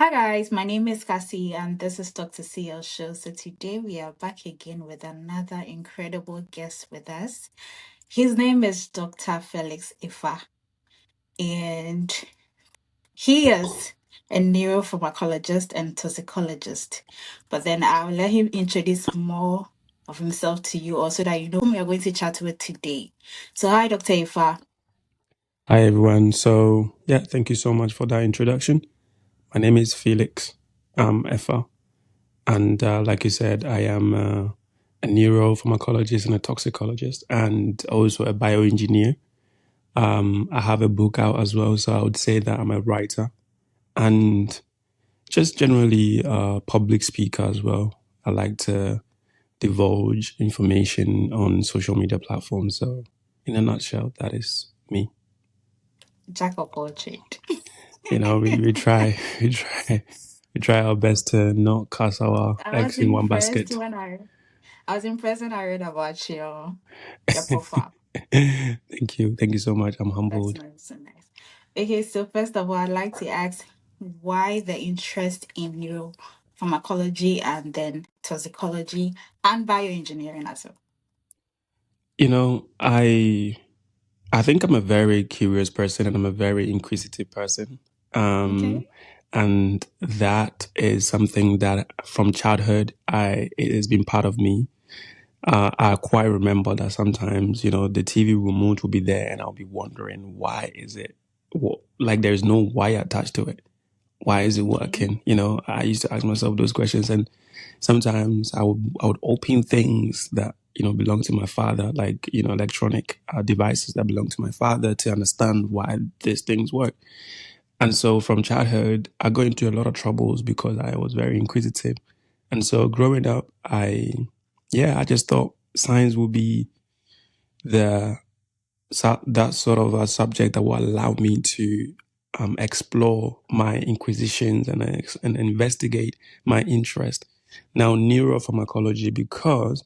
Hi guys, my name is Cassie and this is Toxicity show. So today we are back again with another incredible guest with us. His name is Dr. Felix Effah and he is a neuropharmacologist and toxicologist. But then I'll let him introduce more of himself to you also that you know whom we are going to chat with today. So hi Dr. Effah. Hi everyone. So yeah, thank you so much for that introduction. My name is Felix Effah, and like you said, I am a neuropharmacologist and a toxicologist, and also a bioengineer. I have a book out as well, so I would say that I'm a writer and just generally a public speaker as well. I like to divulge information on social media platforms. So in a nutshell, that is me. Jack of all trades. We try, we try our best to not cast our I was eggs in one impressed basket. when I read about your profile. Thank you so much. I'm That's humbled. nice, so nice. Okay, so first of all, I'd like to ask why the interest in neuropharmacology and then toxicology and bioengineering as well. You know, I think I'm a very curious person and I'm a very inquisitive person. Um, Okay. and that is something that from childhood it has been part of me. I quite remember that sometimes, the TV remote will be there and I'll be wondering why is it like there's no wire attached to it. Why is it Okay. working? I used to ask myself those questions, and sometimes I would open things that belong to my father, like electronic devices that belong to my father, to understand why these things work. And so from childhood, I got into a lot of troubles because I was very inquisitive. And so growing up, I just thought science would be the that sort of a subject that will allow me to explore my inquisitions and investigate my interest. Now, neuropharmacology, because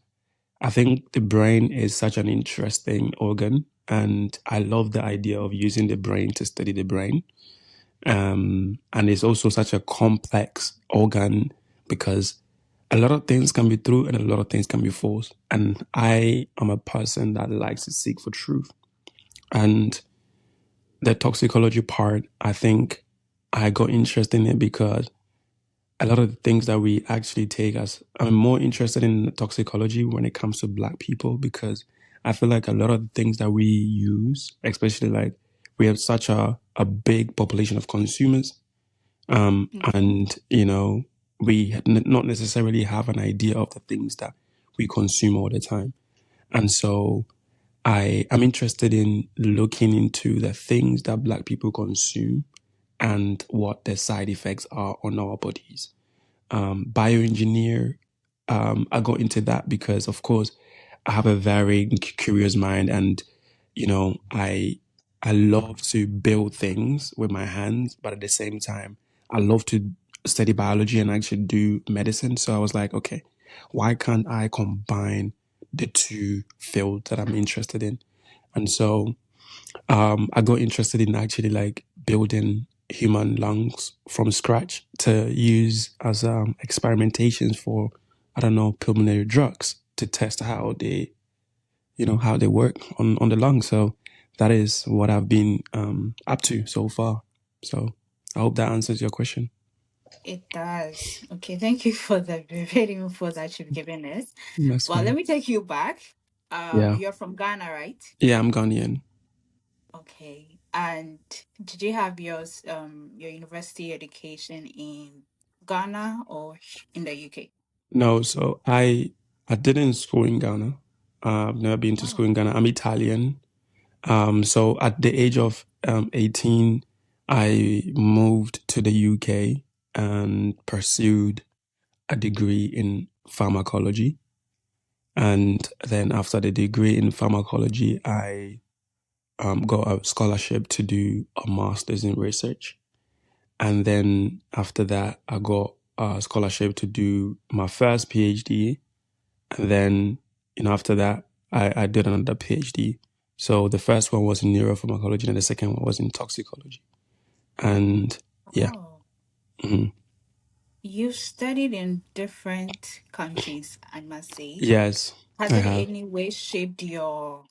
I think the brain is such an interesting organ, and I love the idea of using the brain to study the brain. And it's also such a complex organ because a lot of things can be true and a lot of things can be false. And I am a person that likes to seek for truth. And the toxicology part, I think I got interested in it because a lot of the things that we actually take as I'm more interested in toxicology when it comes to Black people because I feel like a lot of the things that we use, especially like we have such a big population of consumers, Okay. and we not necessarily have an idea of the things that we consume all the time, and so I am interested in looking into the things that Black people consume and what their side effects are on our bodies. Bioengineer, I got into that because, of course, I have a very curious mind, and I love to build things with my hands, but at the same time, I love to study biology and actually do medicine. So I was like, okay, why can't I combine the two fields that I'm interested in? And so I got interested in actually like building human lungs from scratch to use as experimentations for, I don't know, pulmonary drugs to test how they work on the lungs. So that is what I've been up to so far. So I hope that answers your question. It does. Okay, thank you for the great info that you've given us. That's Well, let fine. me take you back. Yeah. You're from Ghana, right? Yeah, I'm Ghanaian. Okay. And did you have your university education in Ghana or in the UK? No, so I didn't school in Ghana. I've never been to school Oh, in Ghana. I'm Italian. So at the age of 18, I moved to the UK and pursued a degree in pharmacology. And then after the degree in pharmacology, I got a scholarship to do a master's in research. And then after that, I got a scholarship to do my first PhD. And then, after that, I did another PhD. So the first one was in neuropharmacology and the second one was in toxicology. And yeah. oh. Mhm. you've studied in different countries, I must say. Yes, Has I it in have. any way shaped your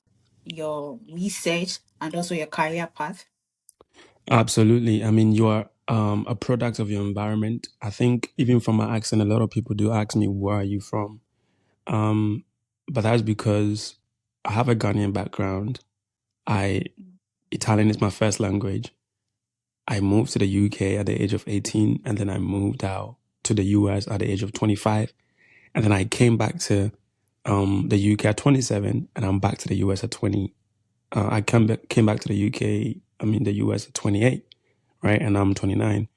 research and also your career path? Absolutely. I mean, you are a product of your environment. I think even from my accent, a lot of people do ask me, where are you from? Um, but that's because I have a Ghanaian background. I Italian is my first language. I moved to the UK at the age of 18, and then I moved out to the US at the age of 25. And then I came back to the UK at 27, and I'm back to the US at 20. Came back to the UK, the US at 28, right? And I'm 29.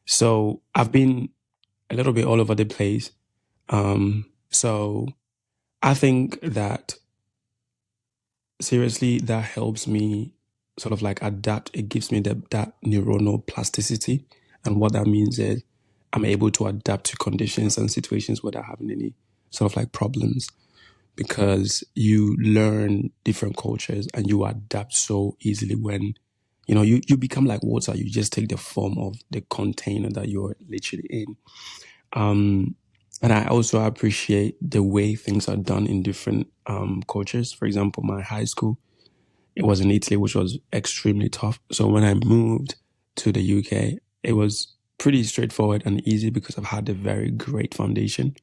So I've been a little bit all over the place. So I think that seriously, that helps me sort of like adapt. It gives me that neuronal plasticity. And what that means is I'm able to adapt to conditions and situations without having any sort of like problems, because you learn different cultures and you adapt so easily when, you become like water. You just take the form of the container that you're literally in. And I also appreciate the way things are done in different cultures. For example, my high school, it was in Italy, which was extremely tough. So when I moved to the UK, it was pretty straightforward and easy because I've had a very great foundation.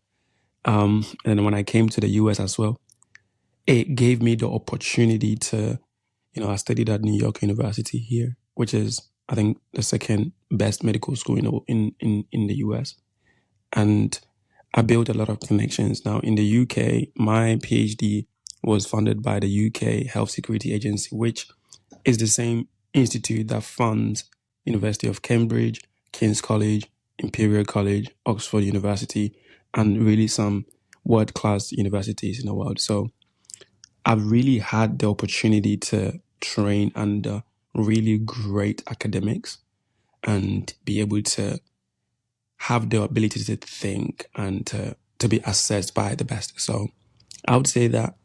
And then when I came to the US as well, it gave me the opportunity to, I studied at New York University here, which is, I think, the second best medical school in the US. And I built a lot of connections. Now, in the UK, my PhD was funded by the UK Health Security Agency, which is the same institute that funds University of Cambridge, King's College, Imperial College, Oxford University, and really some world-class universities in the world. So I've really had the opportunity to train under really great academics and be able to have the ability to think and to be assessed by the best. So I would say that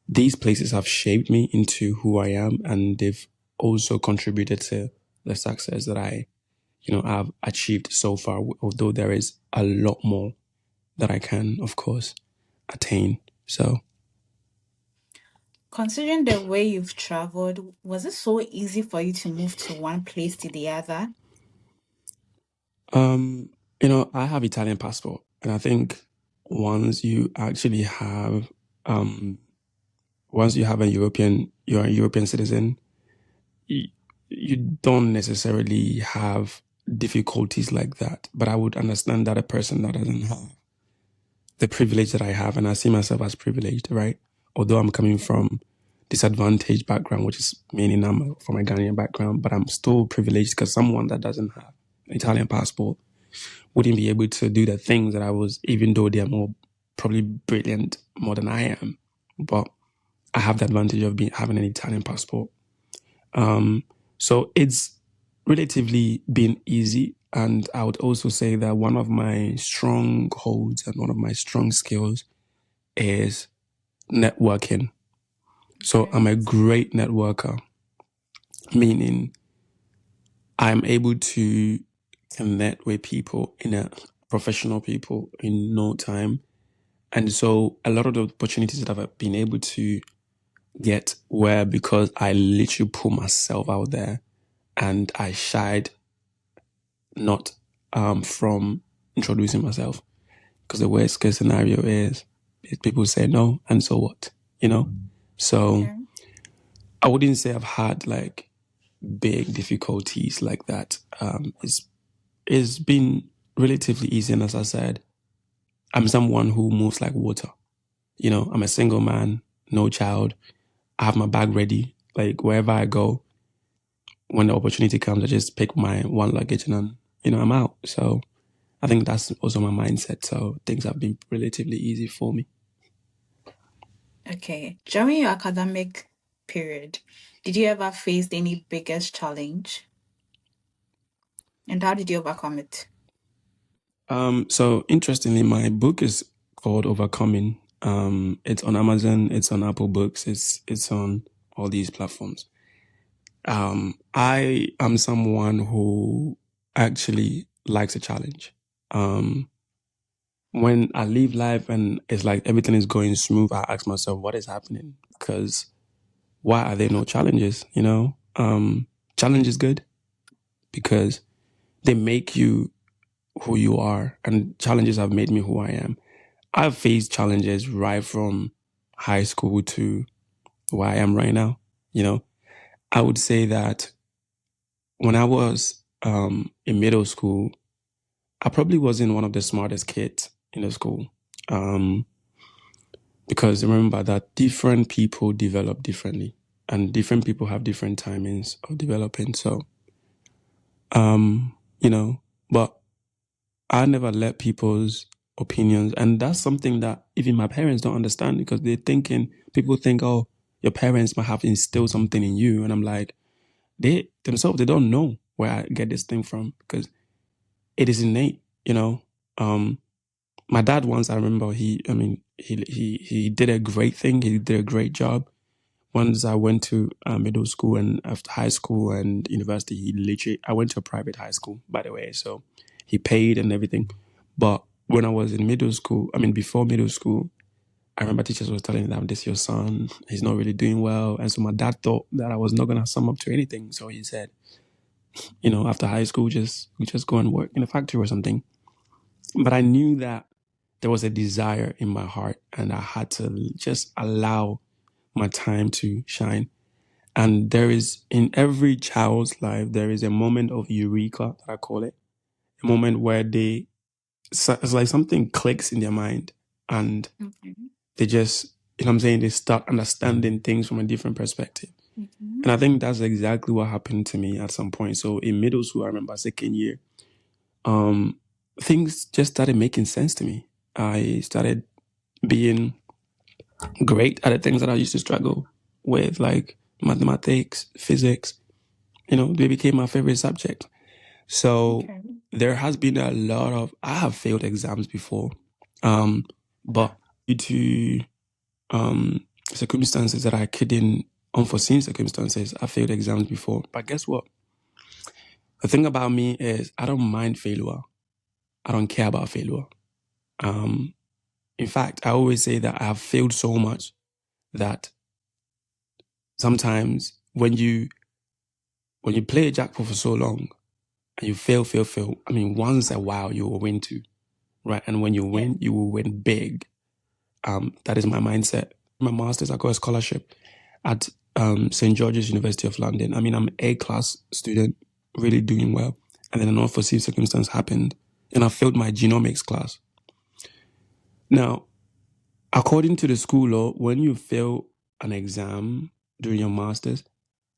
these places have shaped me into who I am, and they've also contributed to the success that I've achieved so far, although there is a lot more that I can, of course, attain. So, Considering the way you've traveled, was it so easy for you to move to one place to the other? um, I have Italian passport, and I think once you actually have, once you have you're a European citizen, you, you don't necessarily have difficulties like that. But I would understand that a person that doesn't have the privilege that I have, and I see myself as privileged, right? Although I'm coming from disadvantaged background, which is meaning I'm from a Ghanaian background, but I'm still privileged because someone that doesn't have an Italian passport wouldn't be able to do the things that I was, even though they're more probably brilliant more than I am. But I have the advantage of having an Italian passport. So it's relatively been easy. And I would also say that one of my strongholds and one of my strong skills is networking. So I'm a Great. great networker, meaning I'm able to connect with people professional people in no time. And so a lot of the opportunities that I've been able to get were because I literally put myself out there and I shied not from introducing myself. Because the worst case scenario is people say no, and so what? So Okay. I wouldn't say I've had like big difficulties like that. It's been relatively easy, and as I said, I'm someone who moves like water. I'm a single man, no child. I have my bag ready. Like wherever I go, when the opportunity comes, I just pick my one luggage and then, I'm out. So I think that's also my mindset. So things have been relatively easy for me. Okay. During your academic period, did you ever face any biggest challenge? And how did you overcome it? So interestingly, my book is called Overcoming. It's on Amazon, it's on Apple Books, it's on all these platforms. I am someone who actually likes a challenge. When I live life and it's like everything is going smooth, I ask myself, what is happening? Because why are there no challenges? Challenge is good because they make you who you are, and challenges have made me who I am. I've faced challenges right from high school to where I am right now. I would say that when I was in middle school, I probably wasn't one of the smartest kids in the school. Because remember that different people develop differently and different people have different timings of developing. So, but I never let people's opinions, and that's something that even my parents don't understand because people think, oh, your parents might have instilled something in you. And I'm like, they themselves, they don't know where I get this thing from because it is innate, My dad once, I remember, he did a great thing. He did a great job. Once I went to middle school and after high school and university, I went to a private high school, by the way. So he paid and everything. But when I was in before middle school, I remember teachers was telling them, this is your son. He's not really doing well. And so my dad thought that I was not going to sum up to anything. So he said, after high school, just go and work in a factory or something. But I knew that there was a desire in my heart and I had to just allow my time to shine. And there is, in every child's life, there is a moment of eureka, that I call it. A moment where it's like something clicks in their mind and they just, they start understanding things from a different perspective. And I think that's exactly what happened to me at some point. So in middle school, I remember second year, things just started making sense to me. I started being great at the things that I used to struggle with, like mathematics, physics. They became my favorite subject. So there has been I have failed exams before, but due to circumstances that I couldn't, unforeseen circumstances, I failed exams before. But guess what? The thing about me is I don't mind failure. I don't care about failure. In fact, I always say that I have failed so much that sometimes when you play a jackpot for so long and you fail, once a while you will win too, right? And when you win, you will win big. That is my mindset. My master's, I got a scholarship at St. George's University of London. I'm an A-class student, really doing well. And then an unforeseen circumstance happened and I failed my genomics class. Now, according to the school law, when you fail an exam during your master's,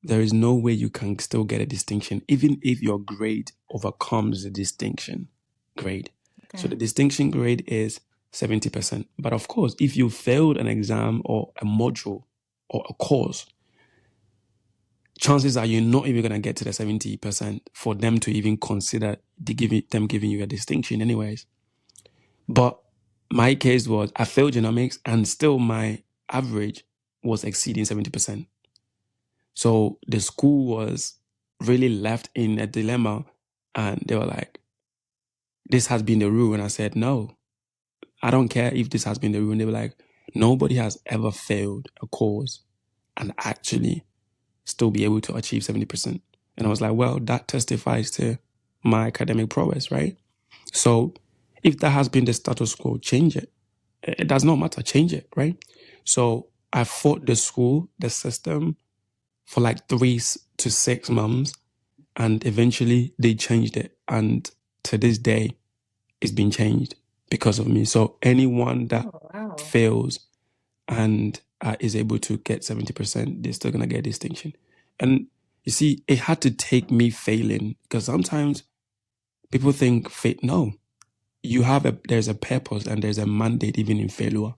there is no way you can still get a distinction, even if your grade overcomes the distinction grade. Okay. So the distinction grade is 70%. But of course, if you failed an exam or a module or a course, chances are you're not even going to get to the 70% for them to even consider them giving you a distinction anyways. But my case was I failed genomics and still my average was exceeding 70%. So the school was really left in a dilemma and they were like, this has been the rule. And I said, no, I don't care if this has been the rule. And they were like, nobody has ever failed a course and actually still be able to achieve 70%. And I was like, well, that testifies to my academic prowess, right? So if that has been the status quo, change it. It does not matter, change it, right? So I fought the school, the system, for like 3 to 6 months, and eventually they changed it. And to this day, it's been changed because of me. So anyone that fails and is able to get 70%, they're still going to get distinction. And you see, it had to take me failing because sometimes people think, no, there's a purpose and there's a mandate even in failure.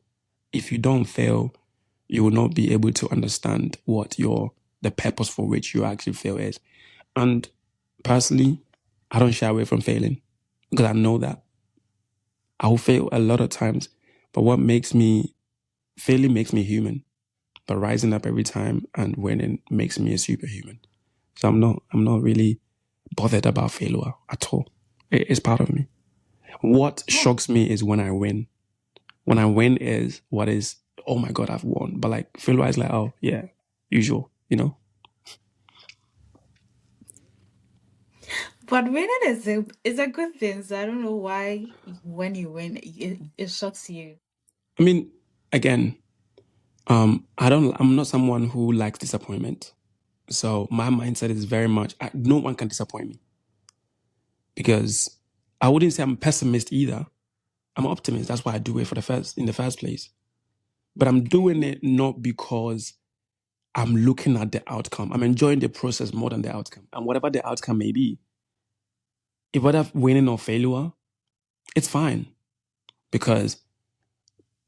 If you don't fail, you will not be able to understand what the purpose for which you actually fail is. And personally, I don't shy away from failing because I know that I will fail a lot of times. But failing makes me human. But rising up every time and winning makes me a superhuman. So I'm not really bothered about failure at all. It's part of me. What Oh. shocks me is when I win. When I win is what is, oh my God, I've won. But like failure is like, oh yeah, usual, you know? But winning is a good thing. So I don't know why when you win, it shocks you. I mean, again, I'm not someone who likes disappointment. So my mindset is very much, no one can disappoint me because I wouldn't say I'm a pessimist either. I'm an optimist. That's why I do it in the first place. But I'm doing Okay. it not because I'm looking at the outcome. I'm enjoying the process more than the outcome. And whatever the outcome may be, if whether winning or failure, it's fine because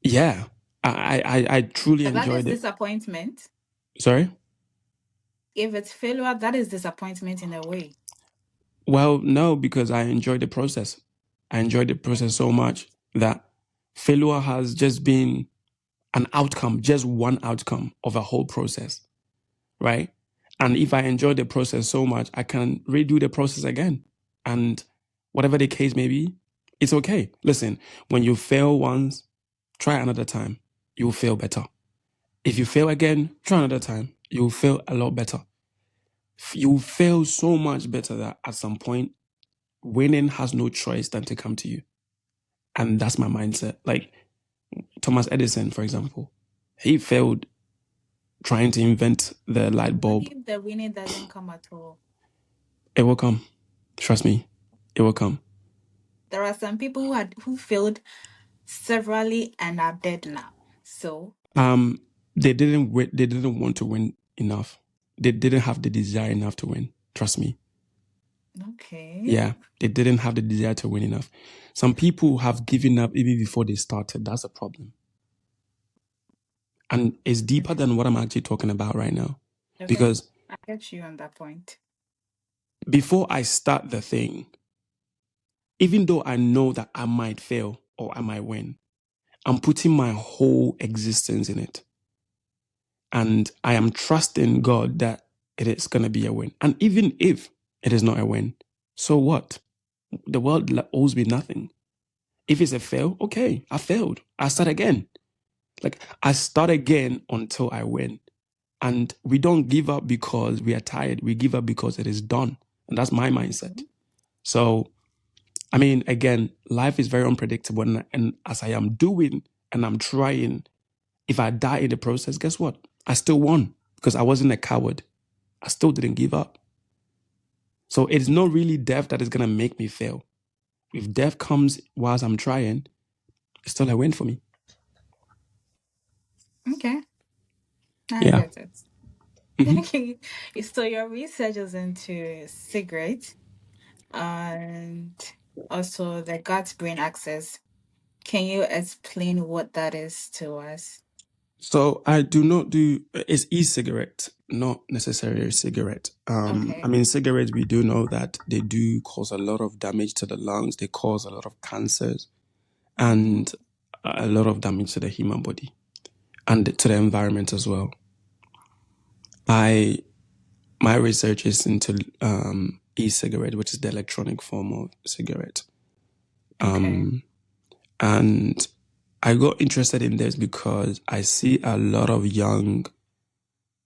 yeah, I truly But that is enjoyed it. disappointment. Sorry. If it's failure, that is disappointment in a way. Well, no, because I enjoyed the process. I enjoyed the process so much that failure has just been an outcome, just one outcome of a whole process, right? And if I enjoy the process so much, I can redo the process again. And whatever the case may be, it's okay. Listen, when you fail once, try another time. You'll fail better. If you fail again, try another time. You'll fail a lot better. You'll fail so much better that at some point, winning has no choice than to come to you. And that's my mindset. Like Thomas Edison, for example, he failed trying to invent the light What bulb. if the winning doesn't come at all? It will come. Trust me, it will come. There are some people who failed severally and are dead now. So, Um, they didn't win, they didn't want to win enough. They didn't have the desire enough to win. Trust me. okay. Yeah, they didn't have the desire to win enough. Some people have given up even before they started. That's a problem. And it's deeper than what I'm actually talking about right now. Okay. Because I get you on that point. before I start the thing, even though I know that I might fail or I might win, I'm putting my whole existence in it. And I am trusting God that it is going to be a win. And even if it is not a win, so what? The world owes me nothing. If it's a fail, okay, I failed. I start again. Like I start again until I win. And we don't give up because we are tired. We give up because it is done. And that's my mindset. So, I mean, again, life is very unpredictable. And as I am doing and I'm trying, if I die in the process, guess what? I still won because I wasn't a coward. I still didn't give up. So it's not really death that is going to make me fail. If death comes whilst I'm trying, it's still a win for me. Okay. I Yeah. get it. Mhm. Okay. So your research is into cigarettes and also the gut brain axis. Can you explain what that is to us? So I do not do, it's e-cigarette, not necessarily a cigarette. I Okay. mean, cigarettes, we do know that they do cause a lot of damage to the lungs. They cause a lot of cancers Mm-hmm. and a lot of damage to the human body and to the environment as well. My research is into e-cigarette, which is the electronic form of cigarette. Okay. And I got interested in this because I see a lot of young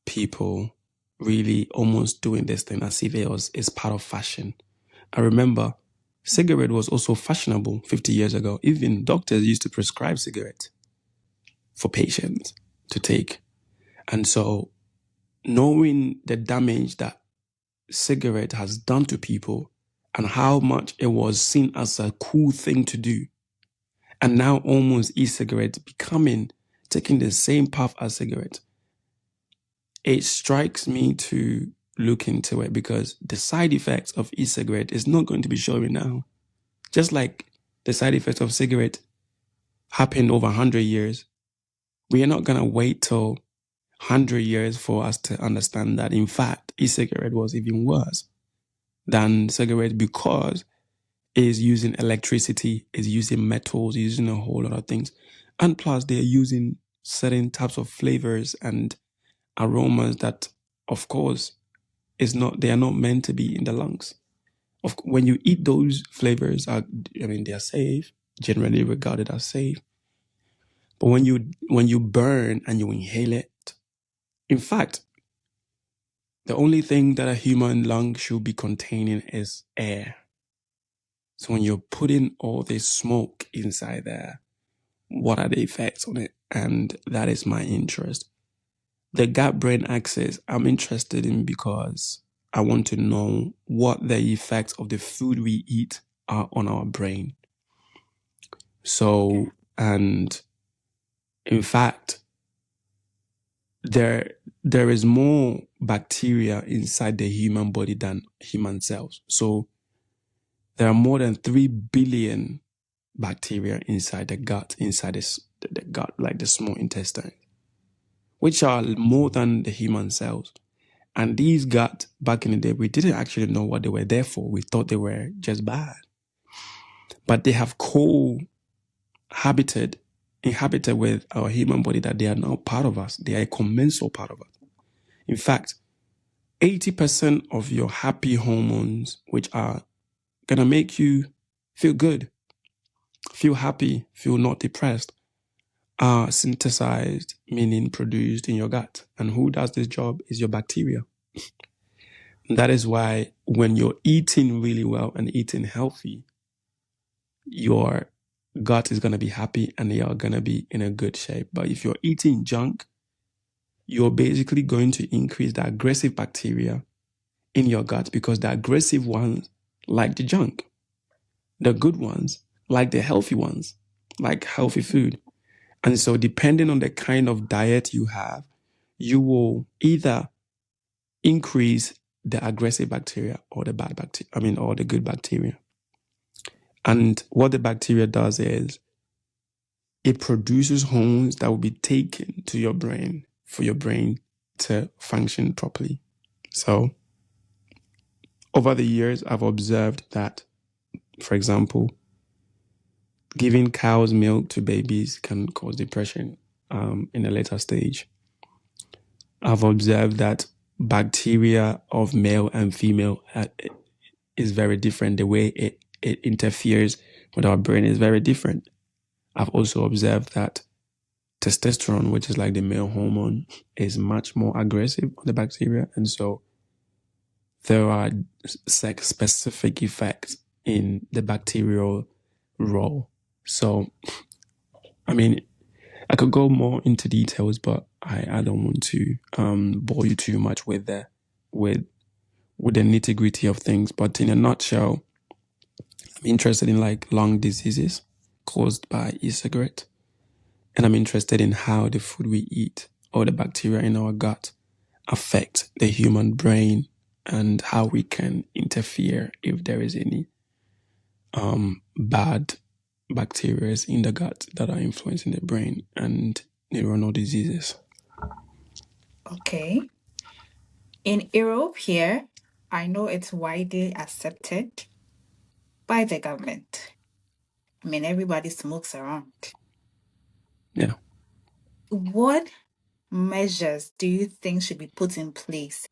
people really almost doing this thing as if it's part of fashion. I remember cigarette was also fashionable 50 years ago. Even doctors used to prescribe cigarettes for patients to take. And so knowing the damage that cigarette has done to people and how much it was seen as a cool thing to do, and now almost e-cigarette becoming taking the same path as cigarette, it strikes me to look into it because the side effects of e-cigarette is not going to be showing now. Just like the side effects of cigarette happened over 100 years, we are not going to wait till 100 years for us to understand that, in fact, e-cigarette was even worse than cigarette because it is using electricity, is using metals, using a whole lot of things. And plus, they're using certain types of flavors and aromas that, of course, they are not meant to be in the lungs. when you eat those flavors, they are safe, generally regarded as safe. But when you burn and you inhale it, in fact, the only thing that a human lung should be containing is air. So when you're putting all this smoke inside there, what are the effects on it? And that is my interest. The gut-brain axis I'm interested in because I want to know what the effects of the food we eat are on our brain. Okay. So, and in fact, there is more bacteria inside the human body than human cells. So there are more than 3 billion bacteria inside the gut, inside the gut, like the small intestine, which are more than the human cells. And these gut, back in the day, we didn't actually know what they were there for. We thought they were just bad. But they have inhabited with our human body, that they are now part of us. They are a commensal part of us. In fact, 80% of your happy hormones, which are going to make you feel good, feel happy, feel not depressed, are synthesized, meaning produced in your gut. And who does this job is your bacteria. And that is why when you're eating really well and eating healthy, your gut is going to be happy and you're going to be in a good shape. But if you're eating junk, you're basically going to increase the aggressive bacteria in your gut, because the aggressive ones like the junk. The good ones like the healthy ones, like healthy food. And so depending on the kind of diet you have, you will either increase the aggressive bacteria or the bad bacteria, or the good bacteria. And what the bacteria does is it produces hormones that will be taken to your brain for your brain to function properly. So over the years, I've observed that, for example, giving cows milk to babies can cause depression in a later stage. I've observed that bacteria of male and female is very different. The way it interferes with our brain is very different. I've also observed that testosterone, which is like the male hormone, is much more aggressive on the bacteria. And so there are sex-specific effects in the bacterial role. So, I could go more into details, but I don't want to bore you too much with the nitty-gritty of things. But in a nutshell, I'm interested in like lung diseases caused by e-cigarette. And I'm interested in how the food we eat or the bacteria in our gut affect the human brain, and how we can interfere if there is any bad bacteria in the gut that are influencing the brain and neuronal diseases. Okay. In Europe here, I know it's widely accepted by the government. I mean, everybody smokes around. Yeah. What measures do you think should be put in place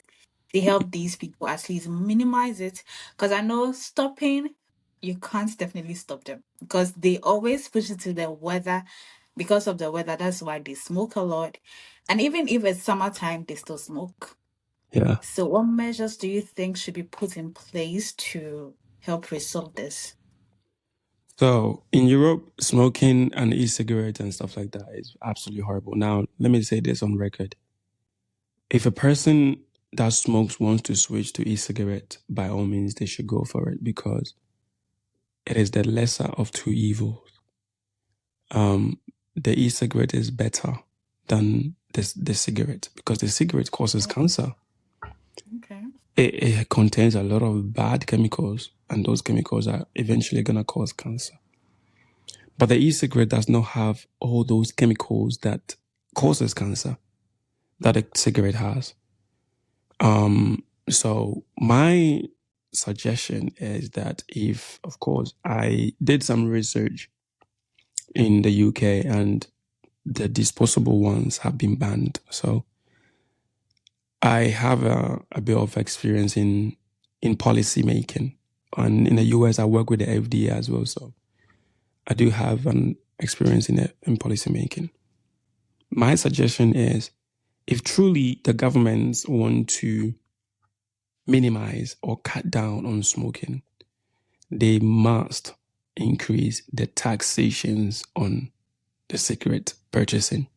to help these people at least minimize it? Because I know stopping, you can't definitely stop them because they always push it to the weather. Because of the weather, that's why they smoke a lot. And even if it's summertime, they still smoke. Yeah. So, what measures do you think should be put in place to help resolve this? So in Europe, smoking and e-cigarettes and stuff like that is absolutely horrible. Now, let me say this on record. If a person that smokes wants to switch to e-cigarette, by all means, they should go for it, because it is the lesser of two evils. The e-cigarette is better than the cigarette, because the cigarette causes cancer. Okay. It contains a lot of bad chemicals, and those chemicals are eventually going to cause cancer. But the e-cigarette does not have all those chemicals that causes cancer that a cigarette has. So my suggestion is that if, of course, I did some research in the UK and the disposable ones have been banned. So I have a bit of experience in policy making. And in the US, I work with the FDA as well. So I do have an experience in policy making. My suggestion is, if truly the governments want to minimize or cut down on smoking, they must increase the taxations on the cigarette purchasing.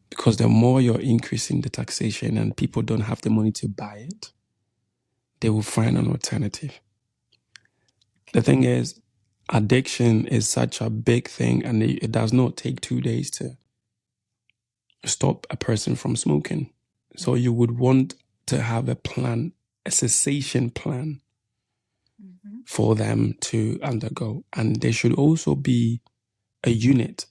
Because the more you're increasing the taxation and people don't have the money to buy it, they will find an alternative. The thing is, addiction is such a big thing, and it does not take 2 days to stop a person from smoking. So you would want to have a plan, a cessation plan for them to undergo. And there should also be a unit,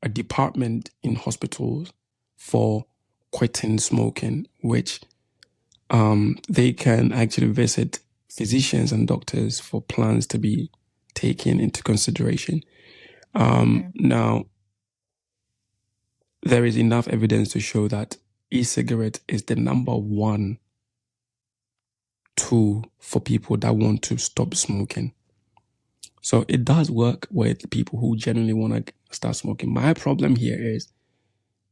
a department in hospitals for quitting smoking, which they can actually visit physicians and doctors for plans to be taken into consideration. Now, there is enough evidence to show that e-cigarette is the number one tool for people that want to stop smoking. So it does work with people who genuinely want to start smoking. My problem here is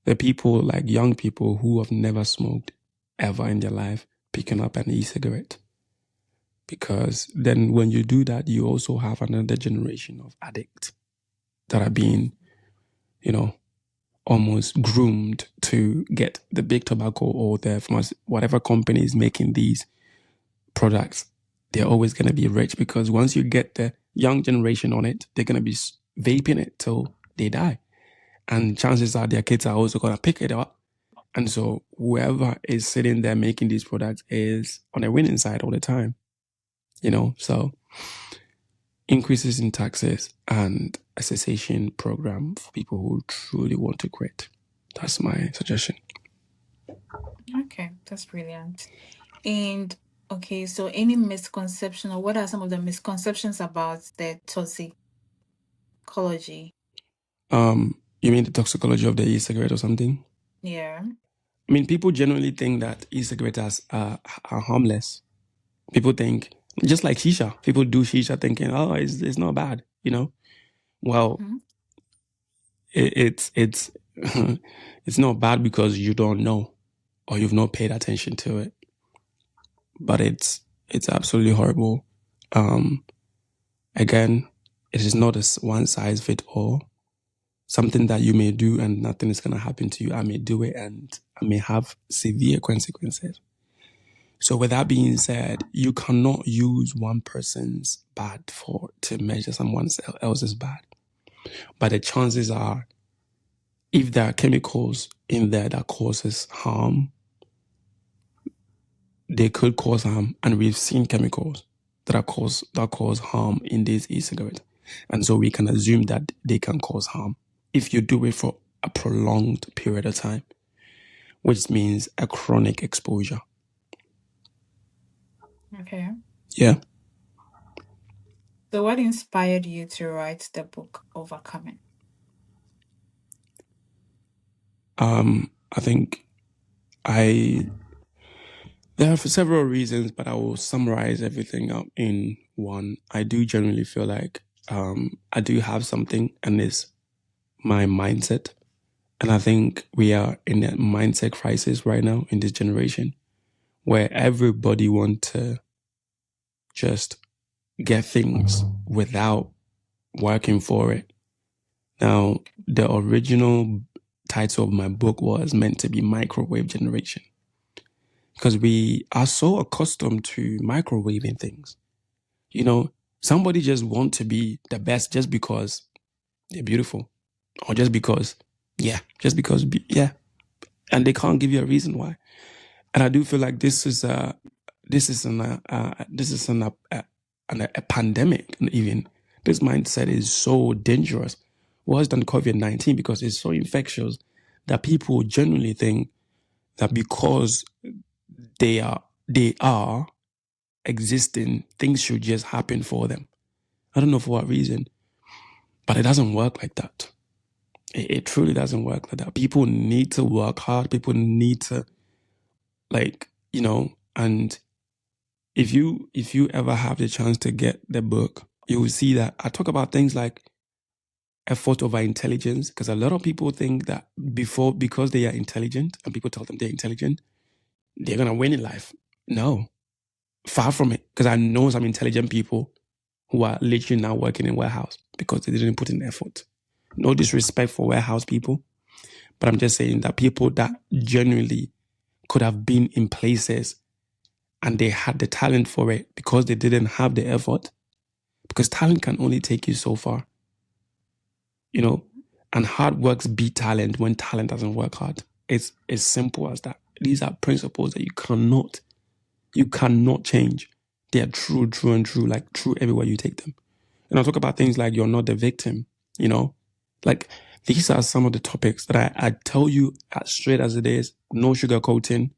the people, like young people who have never smoked ever in their life, picking up an e-cigarette. Because then when you do that, you also have another generation of addicts that are being, almost groomed to get the big tobacco or whatever company is making these products. They're always going to be rich, because once you get the young generation on it, they're going to be vaping it till they die. And chances are their kids are also going to pick it up. And so whoever is sitting there making these products is on the winning side all the time. So increases in taxes and a cessation program for people who truly want to quit. That's my suggestion. Okay, that's brilliant. And okay, so any misconception, or what are some of the misconceptions about the toxicology? You mean the toxicology of the e-cigarette or something? Yeah. I mean, people generally think that e-cigarettes are harmless. People think, just like shisha, people do shisha thinking, oh, it's not bad, Well, it's it's not bad because you don't know or you've not paid attention to it. But it's absolutely horrible. Again, it is not a one size fit all. Something that you may do and nothing is going to happen to you. I may do it and I may have severe consequences. So with that being said, you cannot use one person's bad to measure someone else's bad. But the chances are, if there are chemicals in there that causes harm, they could cause harm. And we've seen chemicals that cause harm in these e-cigarettes. And so we can assume that they can cause harm if you do it for a prolonged period of time, which means a chronic exposure. Okay. Yeah. So what inspired you to write the book Overcoming? I think there are several reasons, but I will summarize everything up in one. I do generally feel like I do have something, and it's my mindset. And I think we are in a mindset crisis right now in this generation, where everybody wants to just get things without working for it. Now, the original title of my book was meant to be Microwave Generation, because we are so accustomed to microwaving things. Somebody just want to be the best just because they're beautiful, or just because, yeah. And they can't give you a reason why. And I do feel like this is a pandemic. Even this mindset is so dangerous, worse than COVID-19, because it's so infectious that people genuinely think that because they are existing, things should just happen for them. I don't know for what reason, but it doesn't work like that. It truly doesn't work like that. People need to work hard. People need to, and if you ever have the chance to get the book, you will see that I talk about things like effort over intelligence, because a lot of people think that because they are intelligent and people tell them they're intelligent, they're gonna win in life. No, far from it. Because I know some intelligent people who are literally now working in warehouse because they didn't put in effort. No disrespect for warehouse people, but I'm just saying that people that genuinely could have been in places and they had the talent for it because they didn't have the effort. Because talent can only take you so far, you know, and hard works beat talent when talent doesn't work hard. It's as simple as that. These are principles that you cannot change. They are true, true, and true, like true everywhere you take them. And I'll talk about things like you're not the victim, you know? Like these are some of the topics that I tell you as straight as it is, no sugarcoating.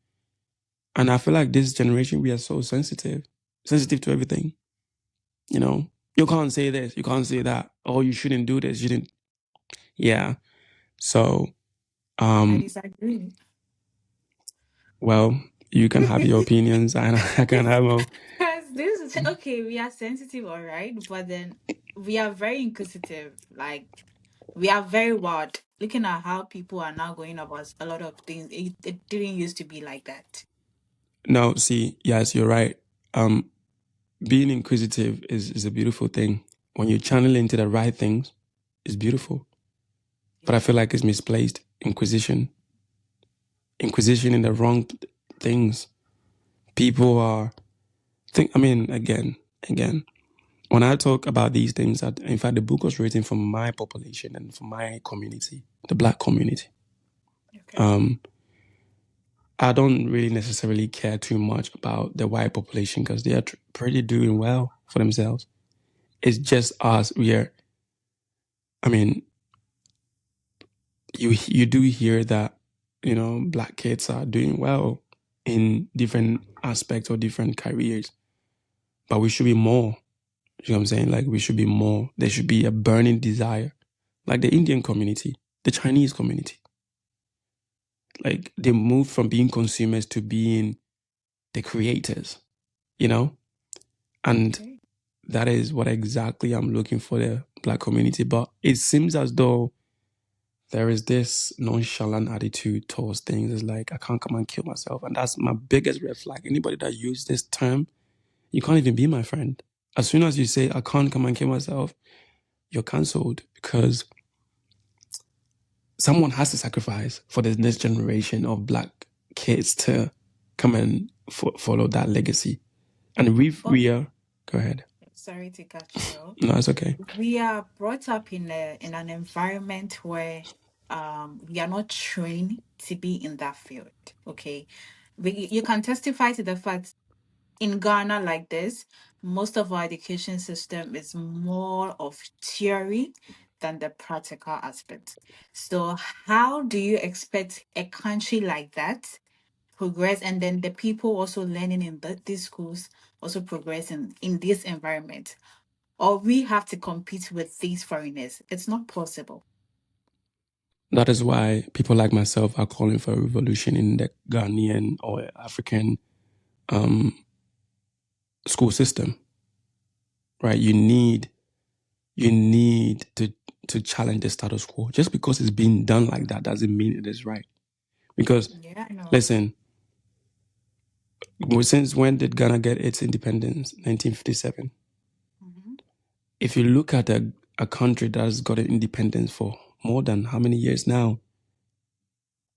And I feel like this generation, we are so sensitive to everything, you know? You can't say this, you can't say that. Oh, you shouldn't do this, you shouldn't. Yeah. So, I um, disagree. well, you can have your opinions and I can have my. Because this is okay, we are sensitive, all right, but then we are very inquisitive. Like we are very wild. Looking at how people are now going about a lot of things, it didn't used to be like that. No, see, yes, you're right. Being inquisitive is a beautiful thing. When you channel into the right things, it's beautiful. But I Yeah. feel like it's misplaced. Inquisition in the wrong things. People are again. When I talk about these things, in fact, the book was written for my population and for my community, the Black community. Okay. Um, I don't really necessarily care too much about the white population because they are pretty doing well for themselves. It's just us. I mean, you do hear that, Black kids are doing well in different aspects or different careers, but we should be more. You know what I'm saying? Like we should be more. There should be a burning desire, like the Indian community, the Chinese community. Like they moved from being consumers to being the creators, you know? And Okay. that is what exactly I'm looking for the Black community. But it seems as though there is this nonchalant attitude towards things. It's like, I can't come and kill myself. And that's my biggest red flag. Anybody that uses this term, you can't even be my friend. As soon as you say, I can't come and kill myself, you're cancelled because someone has to sacrifice for the next generation of Black kids to come and follow that legacy. And But we are, go ahead. sorry to cut you off. No, it's okay. We are brought up in an environment where we are not trained to be in that field. Okay. You can testify to the fact in Ghana like this, most of our education system is more of theory than the practical aspect. So how do you expect a country like that progress, and then the people also learning in these schools also progressing in this environment? Or we have to compete with these foreigners? It's not possible. That is why people like myself are calling for a revolution in the Ghanaian or African um, school system, right? You need to challenge the status quo. Just because it's being done like that doesn't mean it is right. Because Yeah, I know. listen, since when did Ghana get its independence? 1957. Mhm. If you look at a country that has got an independence for more than how many years now?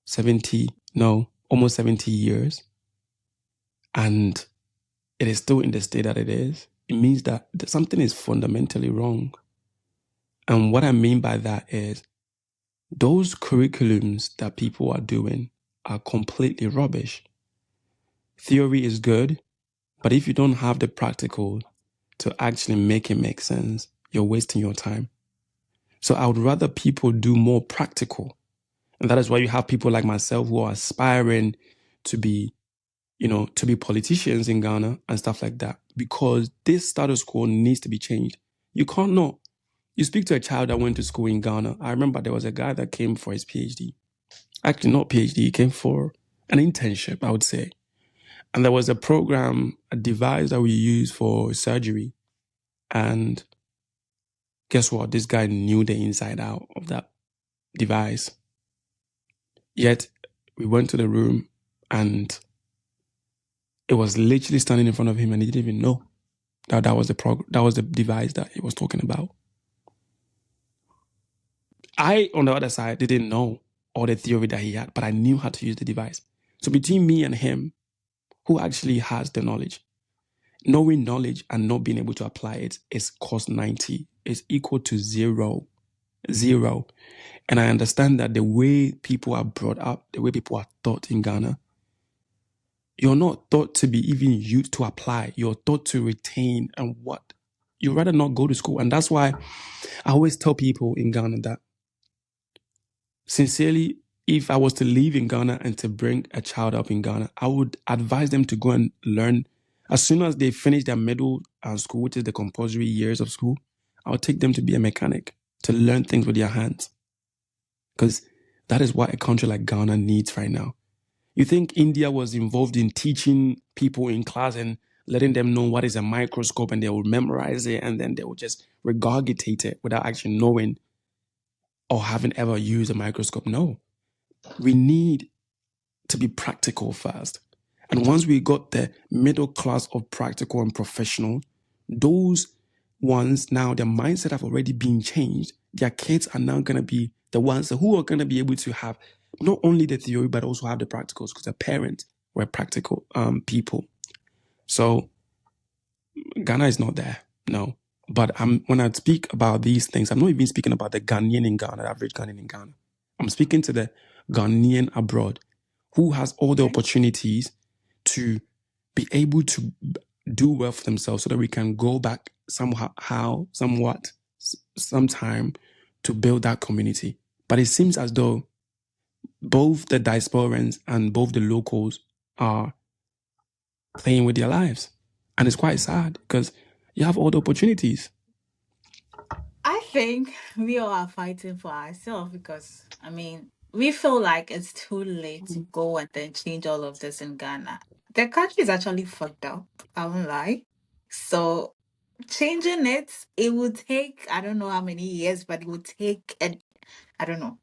70, no, almost 70 years. And it is still in the state that it is. It means that something is fundamentally wrong. And what I mean by that is those curriculums that people are doing are completely rubbish. Theory is good, but if you don't have the practical to actually make it make sense, you're wasting your time. So I would rather people do more practical. And that is why you have people like myself who are aspiring to be, to be politicians in Ghana and stuff like that, because this status quo needs to be changed. You can't know. You speak to a child that went to school in Ghana. I remember there was a guy that came for his PhD. Actually, not PhD, he came for an internship, I would say. And there was a program, a device that we use for surgery. And guess what? This guy knew the inside out of that device. Yet we went to the room and it was literally standing in front of him and he didn't even know that was the device that he was talking about. I, on the other side, didn't know all the theory that he had, but I knew how to use the device. So between me and him, who actually has the knowledge? Knowing knowledge and not being able to apply it is cost 90. It's equal to zero. Zero. And I understand that the way people are brought up, the way people are taught in Ghana, you're not taught to be even used to apply. You're taught to retain and what? You'd rather not go to school. And that's why I always tell people in Ghana that sincerely, if I was to live in Ghana and to bring a child up in Ghana, I would advise them to go and learn. As soon as they finish their middle school, which is the compulsory years of school, I'll take them to be a mechanic, to learn things with their hands. Because that is what a country like Ghana needs right now. You think India was involved in teaching people in class and letting them know what is a microscope and they will memorize it and then they will just regurgitate it without actually knowing or having ever used a microscope? No. We need to be practical first. And once we got the middle class of practical and professional, those ones now, their mindset have already been changed. Their kids are now going to be the ones who are going to be able to have not only the theory, but also have the practicals because their parents were practical people. So Ghana is not there, no. But when I speak about these things, I'm not even speaking about the Ghanaian in Ghana, the average Ghanaian in Ghana. I'm speaking to the Ghanaian abroad who has all the opportunities to be able to do well for themselves so that we can go back somewhat, sometime to build that community. But it seems as though both the diasporans and both the locals are playing with their lives. And it's quite sad because you have all the opportunities. I think we all are fighting for ourselves because, I mean, we feel like it's too late to go and then change all of this in Ghana. The country is actually fucked up. I won't lie. So changing it, it would take, I don't know how many years, but it would take, I don't know.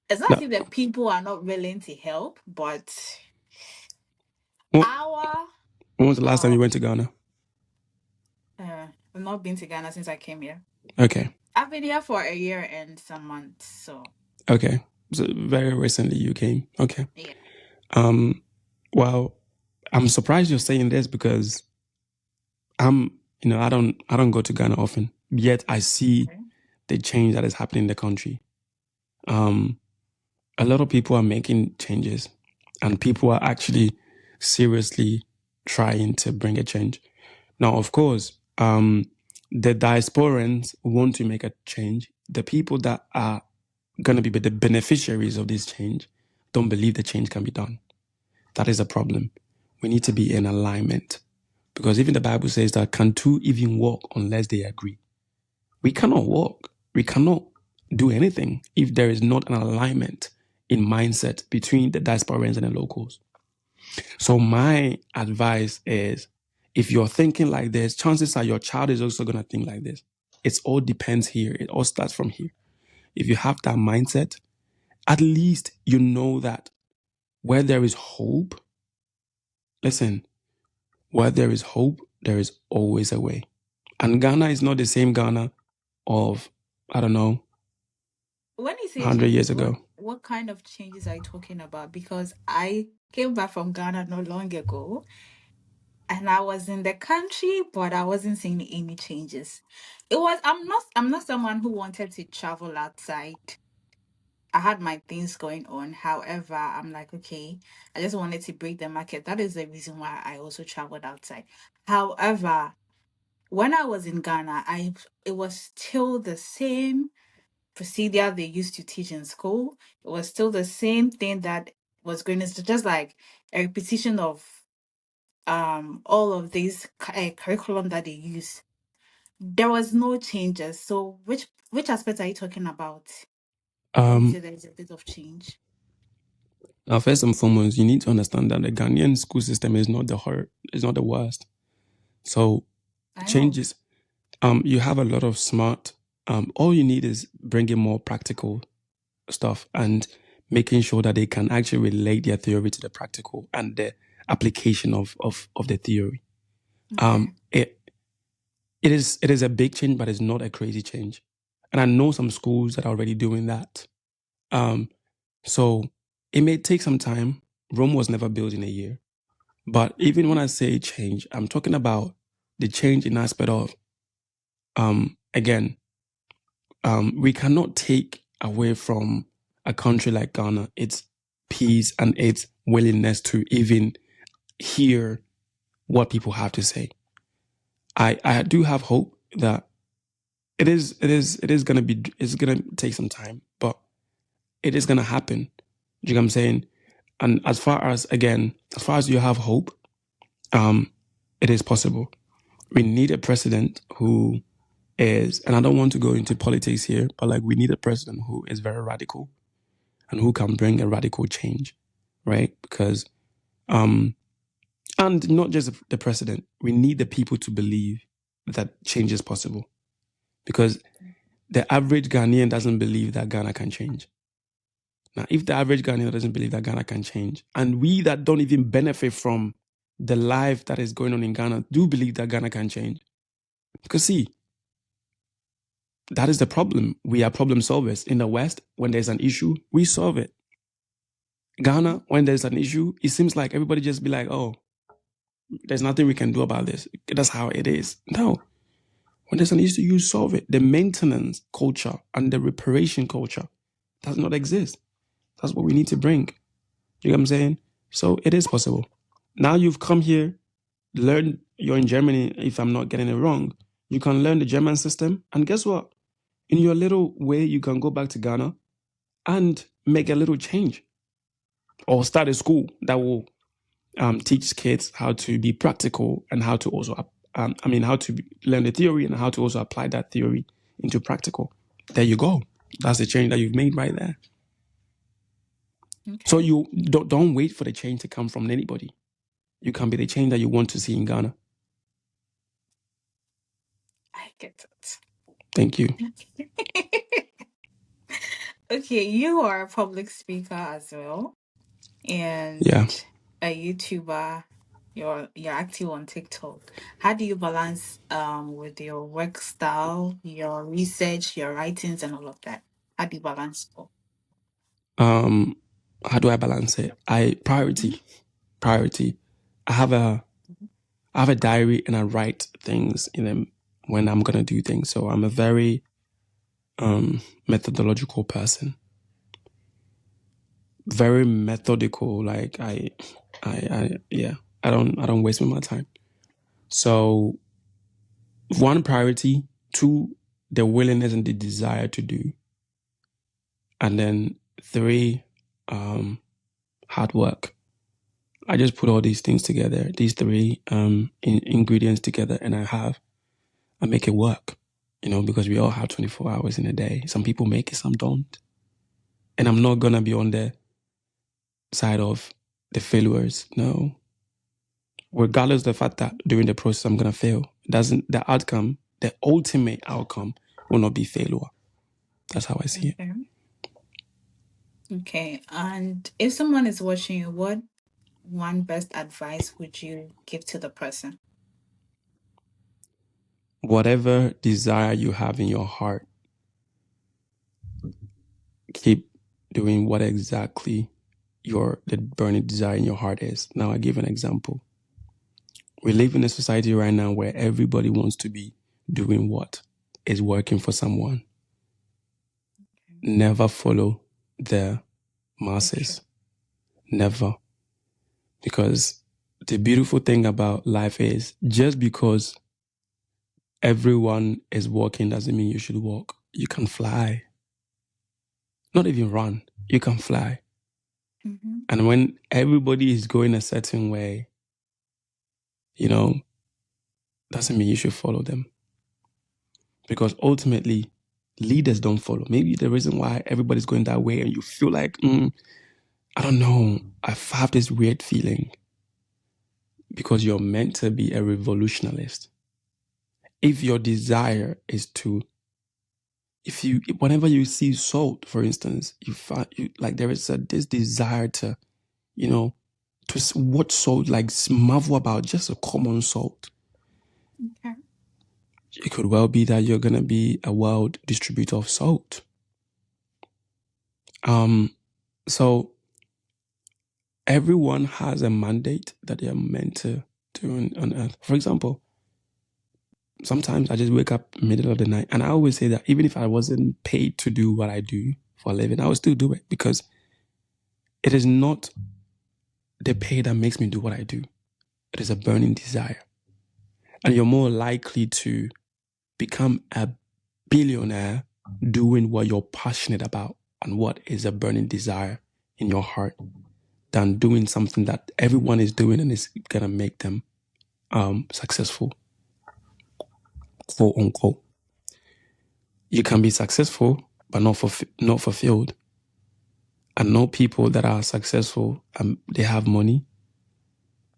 It's not as Now, if the people are not willing to help, but when our, when was the last time uh, you went to Ghana? I've not been to Ghana since I came here. Okay. I've been here for a year and some months, so Okay. So very recently you came. Okay. yeah. Um, well, I'm surprised you're saying this because I don't go to Ghana often, yet I see Okay. the change that is happening in the country. Um, a lot of people are making changes and people are actually seriously trying to bring a change. Now, of course, the diasporans want to make a change. The people that are going to be the beneficiaries of this change don't believe the change can be done. That is a problem. We need to be in alignment because even the Bible says that can two even walk unless they agree? We cannot walk. We cannot do anything if there is not an alignment in mindset between the diasporans and the locals. So my advice is if you're thinking like this, chances are your child is also going to think like this. It all depends here. It all starts from here. If you have that mindset, at least you know that where there is hope, listen, where there is hope, there is always a way. And Ghana is not the same Ghana of, I don't know, When you say 100 years changes, ago. what kind of changes are you talking about? Because I came back from Ghana not long ago and I was in the country, but I wasn't seeing any changes. I'm not someone who wanted to travel outside. I had my things going on. However, I'm like, okay, I just wanted to break the market. That is the reason why I also traveled outside. However, when I was in Ghana, I it was still the same procedure they used to teach in school. It was still the same thing that was going to just like a repetition of all of these curriculum that they use. There was no changes. So which aspect are you talking about when you say Um, there is a bit of change? Now, first and foremost, you need to understand that the Ghanaian school system is not the worst. So I know. changes. You have a lot of smart. All you need is bringing more practical stuff and making sure that they can actually relate their theory to the practical and the application of the theory. Okay. It is a big change, but it's not a crazy change. And I know some schools that are already doing that. So it may take some time. Rome was never built in a year. But even when I say change, I'm talking about the change in aspect of, again, we cannot take away from a country like Ghana its peace and its willingness to even hear what people have to say. I do have hope that it is gonna take some time, but it is gonna happen. Do you know what I'm saying? And as far as you have hope, it is possible. We need a president who is, and I don't want to go into politics here, but like we need a president who is very radical and who can bring a radical change, right? Because, and not just the president, we need the people to believe that change is possible. Because the average Ghanaian doesn't believe that Ghana can change. Now, if the average Ghanaian doesn't believe that Ghana can change, and we that don't even benefit from the life that is going on in Ghana do believe that Ghana can change. Because see, that is the problem. We are problem solvers. In the West, when there's an issue, we solve it. Ghana, when there's an issue, it seems like everybody just be like, oh, there's nothing we can do about this. That's how it is. No. When there's an issue, you solve it. The maintenance culture and the reparation culture does not exist. That's what we need to bring. You know what I'm saying? So it is possible. Now you've come here, you're in Germany, if I'm not getting it wrong. You can learn the German system. And guess what? In your little way, you can go back to Ghana and make a little change. Or start a school that will teach kids how to be practical and how to also, how to learn the theory and how to also apply that theory into practical. There you go. That's the change that you've made right there. Okay. So you don't wait for the change to come from anybody. You can be the change that you want to see in Ghana. I get it. Thank you. Okay, you are a public speaker as well, and Yeah. a YouTuber. You're active on TikTok. How do you balance with your work style, your research, your writings, and all of that? How do you balance all? How do I balance it? Priority. I have a diary and I write things in them when I'm gonna do things. So I'm a very methodological person. Very methodical. Like I don't waste my time. So one, priority. Two, the willingness and the desire to do. And then three, hard work. I just put all these things together, these three ingredients together, and I make it work. Because we all have 24 hours in a day. Some people make it, some don't. And I'm not gonna be on the side of the failures. No. Regardless of the fact that during the process I'm gonna fail, the ultimate outcome will not be failure. That's how I see it. Okay. Okay. And if someone is watching you, what one best advice would you give to the person? Whatever desire you have in your heart, keep doing what exactly the burning desire in your heart is. Now I give an example. We live in a society right now where everybody wants to be doing what is working for someone. Never follow the masses. Never. Because the beautiful thing about life is just because everyone is walking doesn't mean you should walk. You can fly. Not even run. You can fly. Mm-hmm. And when everybody is going a certain way, doesn't mean you should follow them. Because ultimately, leaders don't follow. Maybe the reason why everybody's going that way and you feel like, I don't know, I have this weird feeling because you're meant to be a revolutionist. If your desire is to, whenever you see salt, for instance, you find like there is this desire to, to what salt, like marvel about just a common salt. Okay. It could well be that you're gonna be a world distributor of salt. So everyone has a mandate that they are meant to do on earth. For example, sometimes I just wake up middle of the night, and I always say that even if I wasn't paid to do what I do for a living, I would still do it because it is not the pay that makes me do what I do. It is a burning desire. And you're more likely to become a billionaire doing what you're passionate about and what is a burning desire in your heart than doing something that everyone is doing and is going to make them successful, quote unquote. You can be successful, but not fulfilled. I know people that are successful and they have money,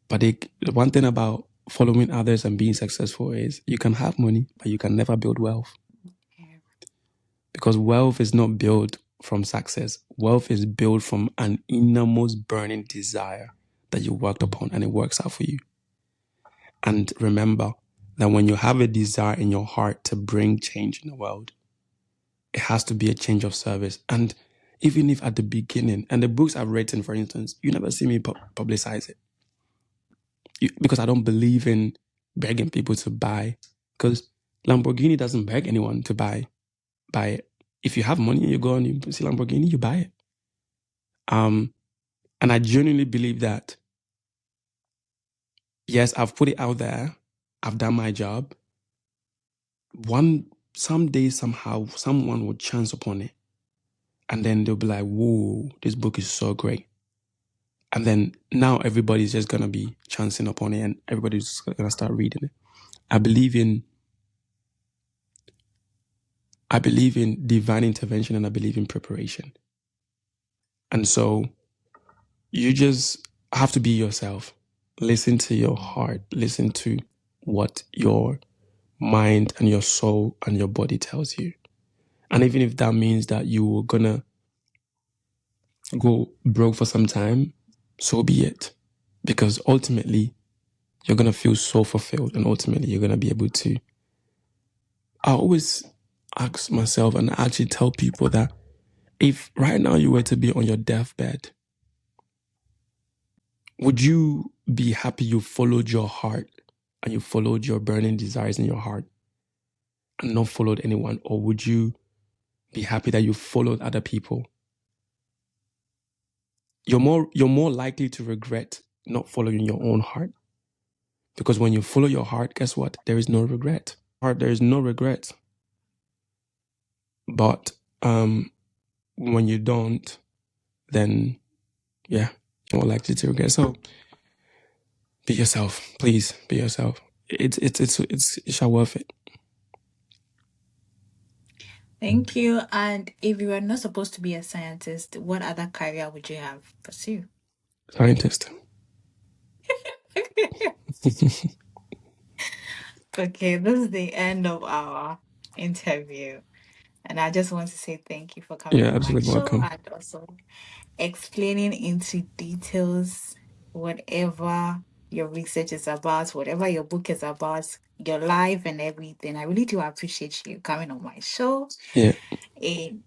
but the one thing about following others and being successful is you can have money, but you can never build wealth. Yeah. Because wealth is not built from success. Wealth is built from an innermost burning desire that you worked upon and it works out for you. And remember that when you have a desire in your heart to bring change in the world, it has to be a change of service. And even if at the beginning, and the books I've written, for instance, you never see me publicize it. Because I don't believe in begging people to buy. Because Lamborghini doesn't beg anyone to buy it. If you have money and you go and you see Lamborghini, you buy it. And I genuinely believe that, yes, I've put it out there. I've done my job. Someday, somehow, someone will chance upon it. And then they'll be like, whoa, this book is so great. And then now everybody's just going to be chancing upon it and everybody's going to start reading it. I believe in divine intervention and I believe in preparation. And so you just have to be yourself. Listen to your heart. Listen to what your mind and your soul and your body tells you. And even if that means that you were gonna go broke for some time, so be it. Because ultimately, you're gonna feel so fulfilled and ultimately you're gonna be able to. I always ask myself and actually tell people that if right now you were to be on your deathbed, would you be happy you followed your heart and you followed your burning desires in your heart and not followed anyone? Or would you be happy that you followed other people? You're more likely to regret not following your own heart. Because when you follow your heart, guess what? There is no regret. There is no regret. But when you don't, then yeah, you're more likely to regret. So be yourself, please. Be yourself. It's shall worth it. Thank you. And if you were not supposed to be a scientist, what other career would you have pursued? Scientist. Okay, this is the end of our interview. And I just want to say thank you for coming Yeah, on my absolutely show welcome. and also explaining into details whatever your research is about, whatever your book is about, your life and everything. I really do appreciate you coming on my show. Yeah. And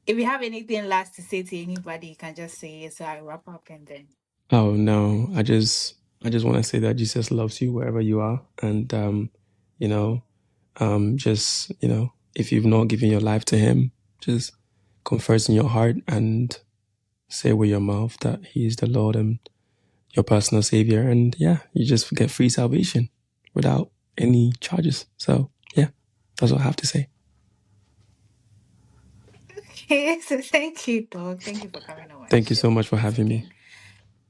if you have anything last to say to anybody, you can just say it. So I wrap up and then. Oh no, I just want to say that Jesus loves you wherever you are, and you know, just if you've not given your life to Him, just confess in your heart and say with your mouth that He is the Lord and your personal Savior, and yeah, you just get free salvation without any charges. So yeah, that's what I have to say. Okay, so thank you, dog. Thank you for coming on my Thank you show so much for once having me. again.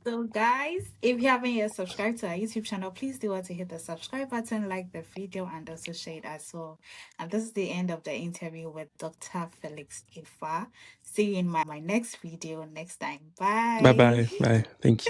So, guys, if you haven't yet subscribed to our YouTube channel, please do want to hit the subscribe button, like the video, and also share it as well. And this is the end of the interview with Dr. Felix Effah. See you in my next video next time. Bye Bye. bye. Bye. Thank you.